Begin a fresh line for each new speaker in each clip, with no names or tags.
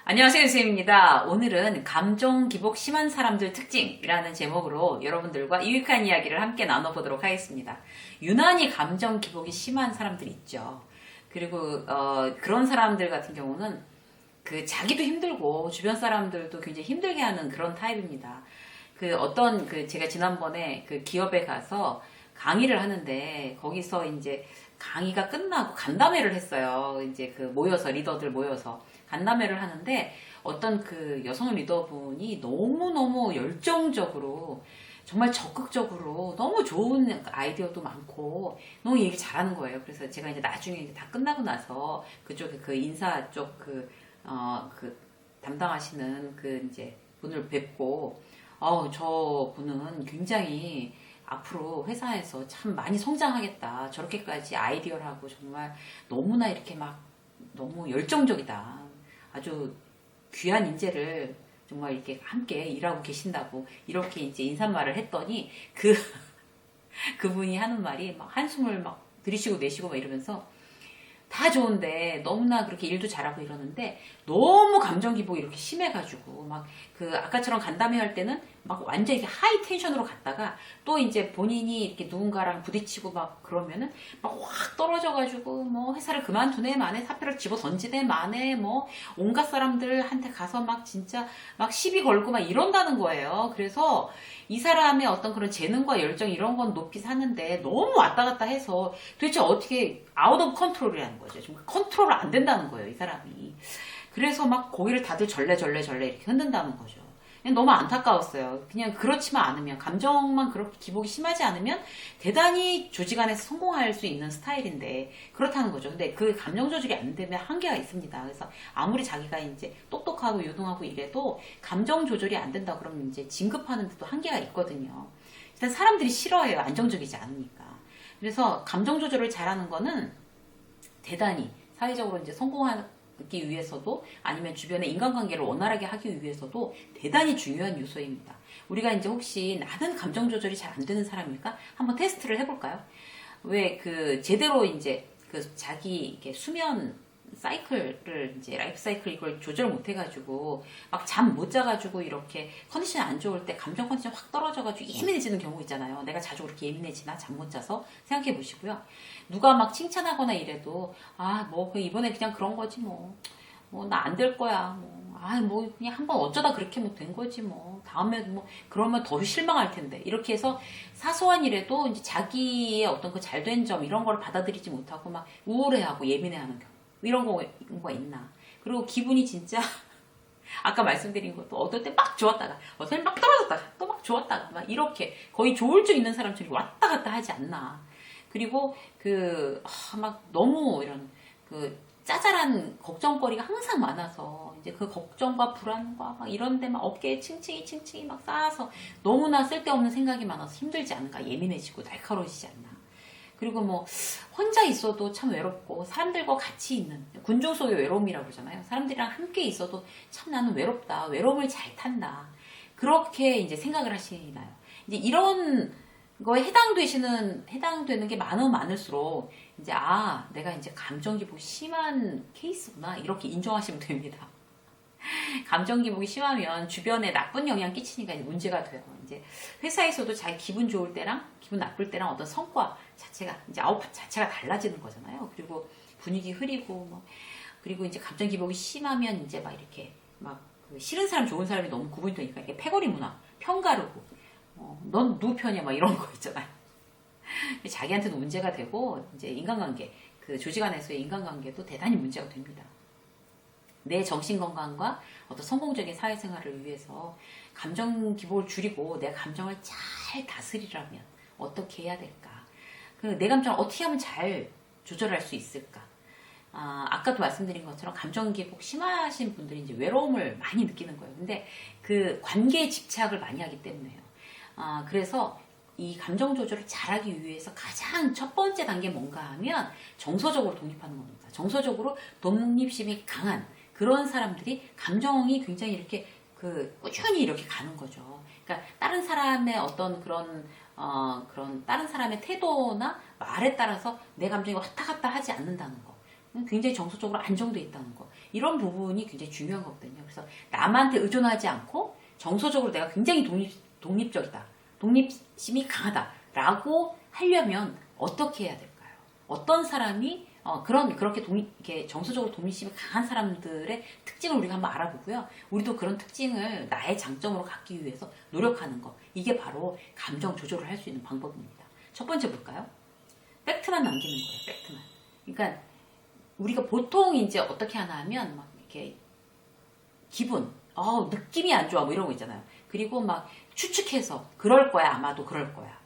안녕하세요, 선생님입니다. 오늘은 감정 기복 심한 사람들 특징이라는 제목으로 여러분들과 유익한 이야기를 함께 나눠보도록 하겠습니다. 유난히 감정 기복이 심한 사람들이 있죠. 그리고 그런 사람들 같은 경우는 자기도 힘들고 주변 사람들도 굉장히 힘들게 하는 그런 타입입니다. 제가 지난번에 기업에 가서 강의를 하는데 거기서 이제 강의가 끝나고 간담회를 했어요. 이제 모여서 리더들 모여서 간담회를 하는데 어떤 여성 리더분이 너무너무 열정적으로 정말 적극적으로 너무 좋은 아이디어도 많고 너무 얘기 잘하는 거예요. 그래서 제가 이제 나중에 이제 다 끝나고 나서 그쪽에 인사 쪽 담당하시는 이제 분을 뵙고 저 분은 굉장히 앞으로 회사에서 참 많이 성장하겠다. 저렇게까지 아이디어하고 정말 너무나 이렇게 막 너무 열정적이다. 아주 귀한 인재를 정말 이렇게 함께 일하고 계신다고 이렇게 이제 인사말을 했더니 그분이 하는 말이 막 한숨을 막 들이쉬고 내쉬고 막 이러면서 다 좋은데 너무나 그렇게 일도 잘하고 이러는데 너무 감정 기복이 이렇게 심해가지고 막 아까처럼 간담회 할 때는 막 완전 이렇게 하이 텐션으로 갔다가 또 이제 본인이 이렇게 누군가랑 부딪히고 막 그러면은 막 확 떨어져가지고 뭐 회사를 그만두네 마네 사표를 집어 던지네 마네 뭐 온갖 사람들한테 가서 막 진짜 막 시비 걸고 막 이런다는 거예요. 그래서 이 사람의 어떤 그런 재능과 열정 이런 건 높이 사는데 너무 왔다 갔다 해서 도대체 어떻게 아웃 오브 컨트롤이라는 거죠. 좀 컨트롤 안 된다는 거예요, 이 사람이. 그래서 막 고개를 다들 절레절레 이렇게 흔든다는 거죠. 그냥 너무 안타까웠어요. 그냥 그렇지만 않으면, 감정만 그렇게 기복이 심하지 않으면 대단히 조직 안에서 성공할 수 있는 스타일인데 그렇다는 거죠. 근데 감정 조절이 안 되면 한계가 있습니다. 그래서 아무리 자기가 이제 똑똑하고 유능하고 이래도 감정 조절이 안 된다 그러면 이제 진급하는 데도 한계가 있거든요. 일단 사람들이 싫어해요. 안정적이지 않으니까. 그래서 감정 조절을 잘하는 거는 대단히 사회적으로 이제 성공하기 위해서도 아니면 주변의 인간관계를 원활하게 하기 위해서도 대단히 중요한 요소입니다. 우리가 이제 혹시 나는 감정 조절이 잘 안 되는 사람일까? 한번 테스트를 해볼까요? 왜 제대로 이제 자기 이렇게 수면 사이클을 이제 라이프 사이클 이걸 조절 못 해가지고 막 잠 못 자가지고 이렇게 컨디션 안 좋을 때 감정 컨디션 확 떨어져가지고 예민해지는 경우 있잖아요. 내가 자주 그렇게 예민해지나 잠 못 자서 생각해 보시고요. 누가 막 칭찬하거나 이래도 뭐 이번에 그냥 그런 거지 뭐 나 안 될 거야 뭐 그냥 한번 어쩌다 그렇게 뭐 된 거지 뭐 다음에 뭐 그러면 더 실망할 텐데 이렇게 해서 사소한 일에도 이제 자기의 어떤 잘된 점 이런 걸 받아들이지 못하고 막 우울해하고 예민해하는 경우 이런 거가 있나. 그리고 기분이 진짜 아까 말씀드린 것도 어떨 때 막 좋았다가 어떨 때 막 떨어졌다가 또 막 좋았다가 막 이렇게 거의 좋을 줄 있는 사람처럼 왔다 갔다 하지 않나. 그리고 막 너무 이런 짜잘한 걱정거리가 항상 많아서 이제 걱정과 불안과 막 이런데 막 어깨에 층층이 막 쌓아서 너무나 쓸데없는 생각이 많아서 힘들지 않은가. 예민해지고 날카로워지지 않나. 그리고 뭐 혼자 있어도 참 외롭고 사람들과 같이 있는 군중 속의 외로움이라고 그러잖아요. 사람들이랑 함께 있어도 참 나는 외롭다. 외로움을 잘 탄다. 그렇게 이제 생각을 하시나요? 이제 이런 거에 해당되는 게 많으면 많을수록 이제 내가 이제 감정 기복이 심한 케이스구나. 이렇게 인정하시면 됩니다. 감정 기복이 심하면 주변에 나쁜 영향 끼치니까 이제 문제가 돼요. 이제 회사에서도 자기 기분 좋을 때랑 기분 나쁠 때랑 어떤 성과 자체가 이제 아웃풋 자체가 달라지는 거잖아요. 그리고 분위기 흐리고 그리고 이제 감정 기복이 심하면 이제 막 이렇게 싫은 사람 좋은 사람이 너무 구분이 되니까 이게 패거리 문화, 편가르고 넌 누구 편이야 막 이런 거 있잖아요. 자기한테도 문제가 되고 이제 인간관계 조직 안에서의 인간관계도 대단히 문제가 됩니다. 내 정신건강과 어떤 성공적인 사회생활을 위해서 감정 기복을 줄이고 내 감정을 잘 다스리려면 어떻게 해야 될까? 내 감정을 어떻게 하면 잘 조절할 수 있을까? 아까도 말씀드린 것처럼 감정 기복 심하신 분들이 이제 외로움을 많이 느끼는 거예요. 근데 관계에 집착을 많이 하기 때문에요. 그래서 이 감정 조절을 잘하기 위해서 가장 첫 번째 단계 뭔가 하면 정서적으로 독립하는 겁니다. 정서적으로 독립심이 강한 그런 사람들이 감정이 굉장히 이렇게 꾸준히 이렇게 가는 거죠. 그러니까 다른 사람의 어떤 그런 다른 사람의 태도나 말에 따라서 내 감정이 왔다 갔다 하지 않는다는 거. 굉장히 정서적으로 안정돼 있다는 거. 이런 부분이 굉장히 중요한 거거든요. 그래서 남한테 의존하지 않고 정서적으로 내가 굉장히 독립적이다. 독립심이 강하다라고 하려면 어떻게 해야 될까요? 어떤 사람이 그렇게 이렇게 정서적으로 독립심이 강한 사람들의 특징을 우리가 한번 알아보고요. 우리도 그런 특징을 나의 장점으로 갖기 위해서 노력하는 거. 이게 바로 감정 조절을 할 수 있는 방법입니다. 첫 번째 볼까요? 팩트만 남기는 거예요. 팩트만. 그러니까 우리가 보통 이제 어떻게 하나 하면 막 이렇게 기분, 느낌이 안 좋아 뭐 이런 거 있잖아요. 그리고 막 추측해서 그럴 거야, 아마도 그럴 거야.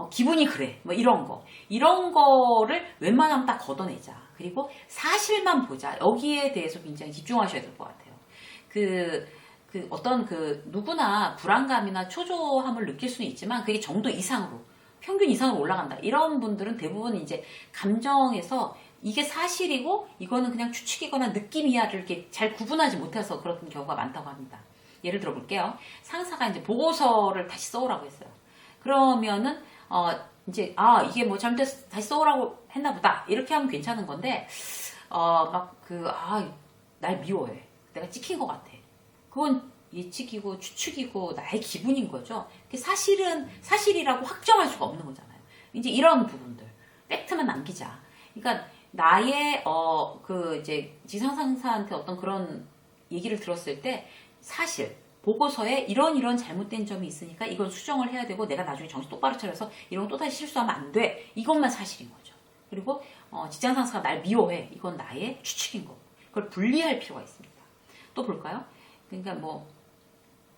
기분이 그래. 뭐 이런 거. 이런 거를 웬만하면 딱 걷어내자. 그리고 사실만 보자. 여기에 대해서 굉장히 집중하셔야 될 것 같아요. 어떤 누구나 불안감이나 초조함을 느낄 수는 있지만 그게 정도 이상으로, 평균 이상으로 올라간다. 이런 분들은 대부분 이제 감정에서 이게 사실이고 이거는 그냥 추측이거나 느낌이야를 이렇게 잘 구분하지 못해서 그런 경우가 많다고 합니다. 예를 들어 볼게요. 상사가 이제 보고서를 다시 써오라고 했어요. 그러면은 이제 이게 뭐 잘못해서 다시 써오라고 했나 보다 이렇게 하면 괜찮은 건데 날 미워해. 내가 찍힌 것 같아. 그건 예측이고 추측이고 나의 기분인 거죠. 사실이라고 확정할 수가 없는 거잖아요. 이제 이런 부분들 팩트만 남기자. 그러니까 나의 이제 지상상사한테 어떤 그런 얘기를 들었을 때 사실 보고서에 이런 잘못된 점이 있으니까 이건 수정을 해야 되고 내가 나중에 정신 똑바로 차려서 이런 거 또다시 실수하면 안 돼. 이것만 사실인 거죠. 그리고 직장상사가 날 미워해. 이건 나의 추측인 거고. 그걸 분리할 필요가 있습니다. 또 볼까요? 그러니까 뭐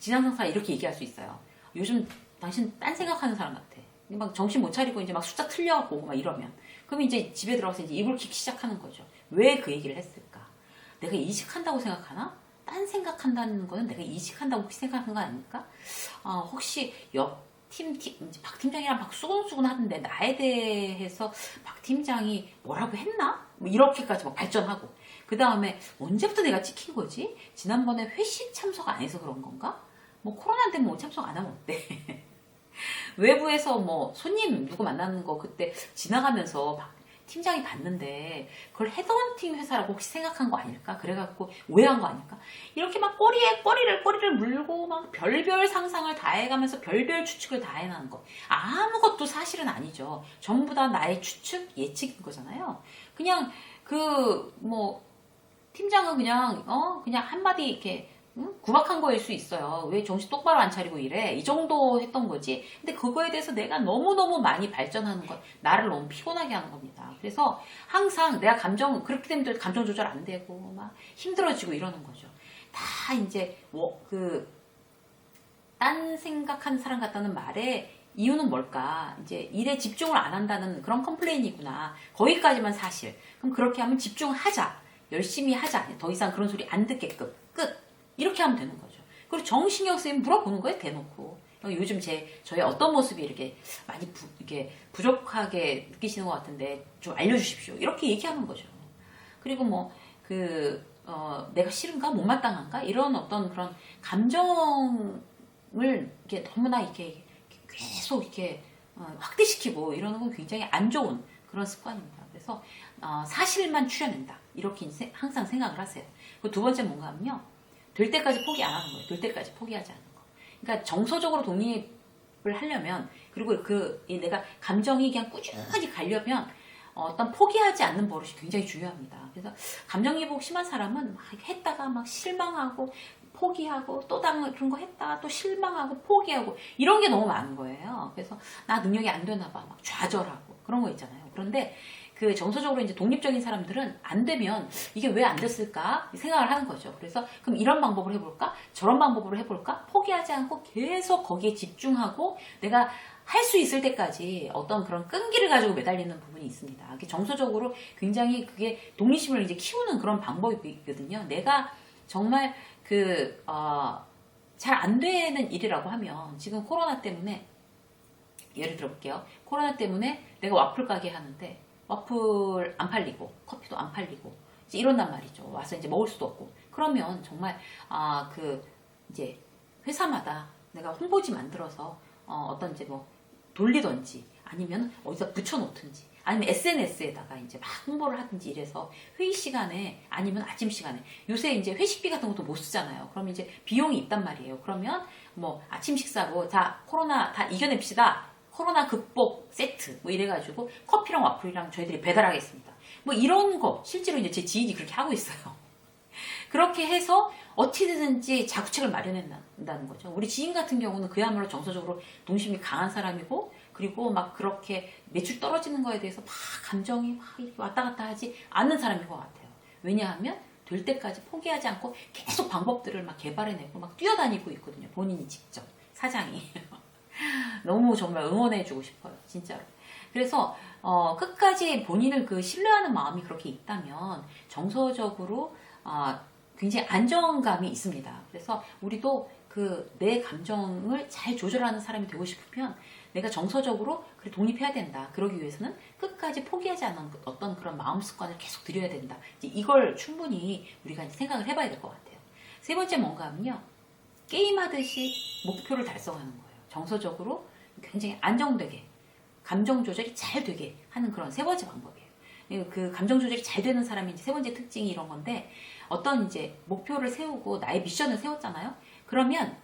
직장상사가 이렇게 얘기할 수 있어요. 요즘 당신 딴 생각하는 사람 같아. 막 정신 못 차리고 이제 막 숫자 틀려갖고 막 이러면 그럼 이제 집에 들어가서 이제 이불 킥 시작하는 거죠. 왜 그 얘기를 했을까? 내가 이직한다고 생각하나? 딴 생각한다는 거는 내가 이직한다고 혹시 생각한 거 아닙니까? 혹시 옆 박 팀장이랑 막 수근수근 하던데 나에 대해서 박 팀장이 뭐라고 했나? 뭐 이렇게까지 막 발전하고 그 다음에 언제부터 내가 찍힌 거지? 지난번에 회식 참석 안 해서 그런 건가? 뭐 코로나인데 뭐 참석 안 하면 어때? 외부에서 뭐 손님 누구 만나는 거 그때 지나가면서 박 팀장이 봤는데 그걸 헤드헌팅 회사라고 혹시 생각한 거 아닐까? 그래갖고 오해한 거 아닐까? 이렇게 막 꼬리를 물고 막 별별 상상을 다 해가면서 별별 추측을 다 해나는 거. 아무것도 사실은 아니죠. 전부 다 나의 추측, 예측인 거잖아요. 그냥 팀장은 그냥 한마디 이렇게 구박한 거일 수 있어요. 왜 정신 똑바로 안 차리고 이래? 이 정도 했던 거지. 근데 그거에 대해서 내가 너무너무 많이 발전하는 건 나를 너무 피곤하게 하는 겁니다. 그래서 항상 내가 그렇게 되면 감정 조절 안 되고 막 힘들어지고 이러는 거죠. 다 이제 딴 생각하는 사람 같다는 말에 이유는 뭘까? 이제 일에 집중을 안 한다는 그런 컴플레인이구나. 거기까지만 사실. 그럼 그렇게 하면 집중하자. 열심히 하자. 더 이상 그런 소리 안 듣게끔. 끝. 이렇게 하면 되는 거죠. 그리고 정신력 쓰이면 물어보는 거예요, 대놓고. 요즘 저의 어떤 모습이 이렇게 많이 이렇게 부족하게 느끼시는 것 같은데 좀 알려주십시오. 이렇게 얘기하는 거죠. 그리고 내가 싫은가? 못마땅한가? 이런 어떤 그런 감정을 이렇게 너무나 이렇게 계속 이렇게 확대시키고 이러는 건 굉장히 안 좋은 그런 습관입니다. 그래서 사실만 추려낸다. 이렇게 항상 생각을 하세요. 그리고 두 번째 뭔가 하면요. 될 때까지 포기 안 하는 거예요. 될 때까지 포기하지 않는 거. 그러니까 정서적으로 독립을 하려면 그리고 내가 감정이 그냥 꾸준히 가려면 어떤 포기하지 않는 버릇이 굉장히 중요합니다. 그래서 감정기복 심한 사람은 막 했다가 막 실망하고 포기하고 또 다른 거 했다가 또 실망하고 포기하고 이런 게 너무 많은 거예요. 그래서 나 능력이 안 되나 봐. 막 좌절하고 그런 거 있잖아요. 그런데 정서적으로 이제 독립적인 사람들은 안 되면 이게 왜 안 됐을까 생각을 하는 거죠. 그래서 그럼 이런 방법을 해볼까? 저런 방법으로 해볼까? 포기하지 않고 계속 거기에 집중하고 내가 할 수 있을 때까지 어떤 그런 끈기를 가지고 매달리는 부분이 있습니다. 정서적으로 굉장히 그게 독립심을 이제 키우는 그런 방법이거든요. 내가 정말 잘 안 되는 일이라고 하면 지금 코로나 때문에 예를 들어볼게요. 코로나 때문에 내가 와플 가게 하는데 와플 안 팔리고 커피도 안 팔리고 이제 이런단 말이죠. 와서 이제 먹을 수도 없고 그러면 정말 이제 회사마다 내가 홍보지 만들어서 어떤 이제 뭐 돌리던지 아니면 어디서 붙여놓든지 아니면 SNS에다가 이제 막 홍보를 하든지 이래서 회의 시간에 아니면 아침 시간에 요새 이제 회식비 같은 것도 못 쓰잖아요. 그러면 이제 비용이 있단 말이에요. 그러면 뭐 아침 식사로 다 코로나 다 이겨냅시다. 코로나 극복 세트 뭐 이래가지고 커피랑 와플이랑 저희들이 배달하겠습니다. 뭐 이런 거 실제로 이제 제 지인이 그렇게 하고 있어요. 그렇게 해서 어찌든지 자구책을 마련한다는 거죠. 우리 지인 같은 경우는 그야말로 정서적으로 동심이 강한 사람이고 그리고 막 그렇게 매출 떨어지는 거에 대해서 막 감정이 막 왔다 갔다 하지 않는 사람인 것 같아요. 왜냐하면 될 때까지 포기하지 않고 계속 방법들을 막 개발해내고 막 뛰어다니고 있거든요. 본인이 직접 사장이 너무 정말 응원해주고 싶어요. 진짜로. 그래서 끝까지 본인을 그 신뢰하는 마음이 그렇게 있다면 정서적으로 굉장히 안정감이 있습니다. 그래서 우리도 그 내 감정을 잘 조절하는 사람이 되고 싶으면 내가 정서적으로 그래 독립해야 된다. 그러기 위해서는 끝까지 포기하지 않는 어떤 그런 마음 습관을 계속 들여야 된다. 이제 이걸 충분히 우리가 이제 생각을 해봐야 될 것 같아요. 세 번째 뭔가 하면요. 게임하듯이 목표를 달성하는 거예요. 정서적으로 굉장히 안정되게 감정 조절이 잘 되게 하는 그런 세 번째 방법이에요. 그 감정 조절이 잘 되는 사람이 이제 세 번째 특징이 이런 건데 어떤 이제 목표를 세우고 나의 미션을 세웠잖아요. 그러면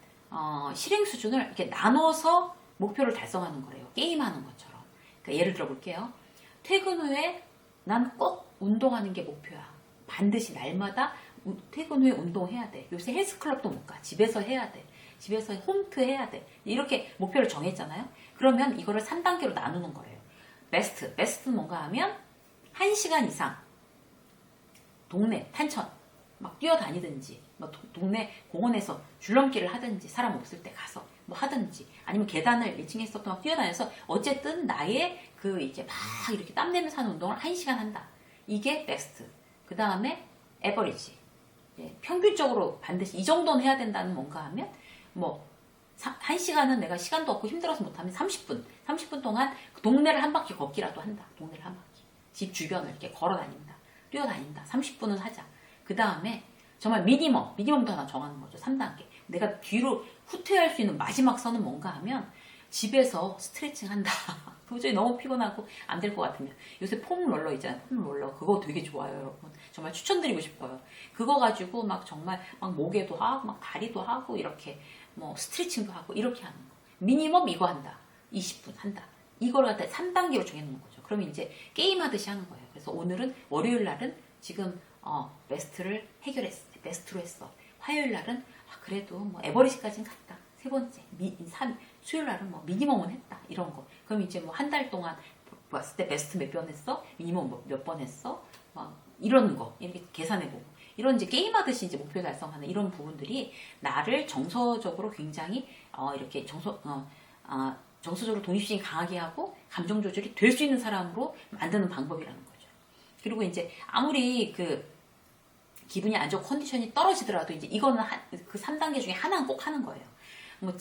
실행 수준을 이렇게 나눠서 목표를 달성하는 거래요. 게임하는 것처럼. 그러니까 예를 들어 볼게요. 퇴근 후에 난 꼭 운동하는 게 목표야. 반드시 날마다 퇴근 후에 운동해야 돼. 요새 헬스클럽도 못 가. 집에서 해야 돼. 집에서 홈트 해야 돼. 이렇게 목표를 정했잖아요. 그러면 이거를 3단계로 나누는 거예요. 베스트는 뭔가 하면 1시간 이상 동네 탄천 막 뛰어다니든지 뭐 동네 공원에서 줄넘기를 하든지 사람 없을 때 가서 뭐 하든지 아니면 계단을 1층에서부터 막 뛰어다녀서 어쨌든 나의 그 이제 막 이렇게 땀내면서 하는 운동을 1시간 한다. 이게 베스트. 그 다음에 에버리지. 평균적으로 반드시 이 정도는 해야 된다는 뭔가 하면 뭐 1시간은 내가 시간도 없고 힘들어서 못하면 30분 동안 그 동네를 한 바퀴 걷기라도 한다. 동네를 한 바퀴. 집 주변을 이렇게 걸어 다닌다. 뛰어다닌다. 30분은 하자. 그 다음에 정말 미니멈도 하나 정하는 거죠. 3단계. 내가 뒤로 후퇴할 수 있는 마지막 선은 뭔가 하면 집에서 스트레칭 한다. 도저히 너무 피곤하고 안 될 것 같으면 요새 폼 롤러 있잖아요. 폼 롤러 그거 되게 좋아요, 여러분. 정말 추천드리고 싶어요. 그거 가지고 막 정말 막 목에도 하고 막 다리도 하고 이렇게 뭐 스트레칭도 하고 이렇게 하는 거. 미니멈 이거 한다. 20분 한다. 이걸 갖다 3단계로 정해놓는 거죠. 그러면 이제 게임하듯이 하는 거예요. 그래서 오늘은 월요일 날은 지금 베스트를 해결했어. 베스트로 했어. 화요일 날은 그래도 뭐 에버리지까지는 갔다. 세 번째 수요일 날은 뭐 미니멈은 했다. 이런 거. 그럼 이제 뭐 한 달 동안 봤을 때 베스트 몇 번 했어? 미니멈 몇 번 했어? 막 이런 거 이렇게 계산해보고 이런 이제 게임하듯이 이제 목표 달성하는 이런 부분들이 나를 정서적으로 굉장히 이렇게 정서적으로 독립심이 강하게 하고 감정 조절이 될 수 있는 사람으로 만드는 방법이라는 거죠. 그리고 이제 아무리 그 기분이 안 좋고 컨디션이 떨어지더라도 이제 이거는 그 3단계 중에 하나는 꼭 하는 거예요. 뭐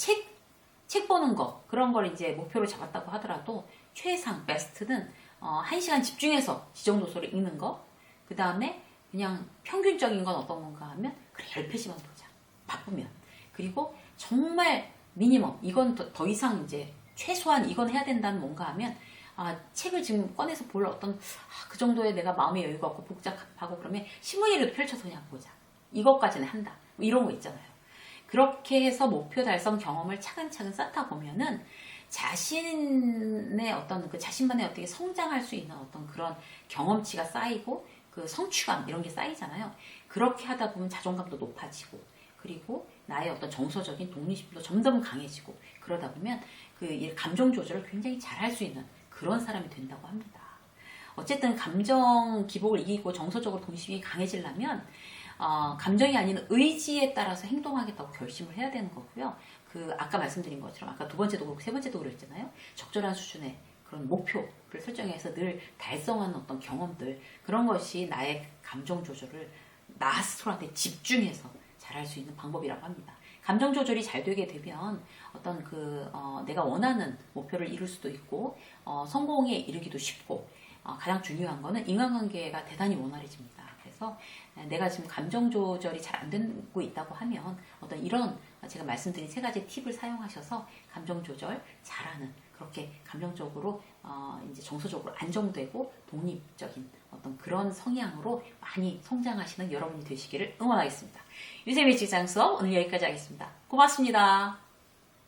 책 보는 거 그런 걸 이제 목표로 잡았다고 하더라도 최상 베스트는 1시간 집중해서 지정도서를 읽는 거. 그 다음에 그냥 평균적인 건 어떤 건가 하면 그래 10페이지만 보자. 바쁘면. 그리고 정말 미니멈 이건 더 이상 이제 최소한 이건 해야 된다는 뭔가 하면 책을 지금 꺼내서 볼 어떤 그 정도의 내가 마음의 여유가 없고 복잡하고 그러면 신문이라도 펼쳐서 그냥 보자. 이것까지는 한다. 뭐 이런 거 있잖아요. 그렇게 해서 목표 달성 경험을 차근차근 쌓다 보면은 자신의 어떤 그 자신만의 어떻게 성장할 수 있는 어떤 그런 경험치가 쌓이고 그 성취감 이런 게 쌓이잖아요. 그렇게 하다 보면 자존감도 높아지고 그리고 나의 어떤 정서적인 독립심도 점점 강해지고 그러다 보면 그 감정 조절을 굉장히 잘 할 수 있는 그런 사람이 된다고 합니다. 어쨌든 감정 기복을 이기고 정서적으로 독립심이 강해지려면 감정이 아닌 의지에 따라서 행동하겠다고 결심을 해야 되는 거고요. 그 아까 말씀드린 것처럼 아까 두 번째도 그렇고 세 번째도 그랬잖아요. 적절한 수준의 그런 목표를 설정해서 늘 달성하는 어떤 경험들 그런 것이 나의 감정 조절을 나 스스로한테 집중해서 잘할 수 있는 방법이라고 합니다. 감정 조절이 잘 되게 되면 어떤 내가 원하는 목표를 이룰 수도 있고 성공에 이르기도 쉽고 가장 중요한 거는 인간관계가 대단히 원활해집니다. 그래서 내가 지금 감정 조절이 잘 안 되고 있다고 하면 어떤 이런 제가 말씀드린 세 가지 팁을 사용하셔서 감정 조절 잘하는 그렇게 감정적으로 이제 정서적으로 안정되고 독립적인 어떤 그런 성향으로 많이 성장하시는 여러분이 되시기를 응원하겠습니다. 유쌤의 직장 수업 오늘 여기까지 하겠습니다. 고맙습니다.